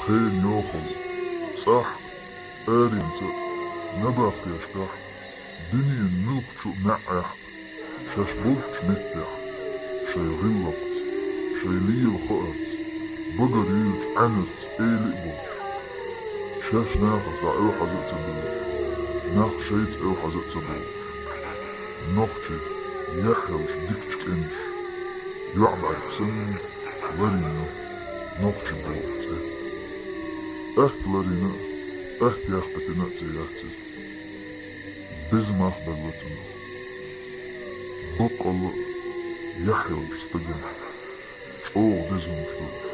خيل ياخذ صح انت نبخ يشتح دنيا النوك شو معح شاش بوش متح شي غلقت شي لي الخقت بقر يلج عنت ايلي بوش شاش ناخذ او حزت بوش ناخ شيت او حزت بوش ناخشي يحيوش ديكتش انش يعبع سن ورينا ناخشي بوش احتلارينا احتي اختنا سياتي بزم اخبرتنا بقل يحيى واشتغل او بزم شو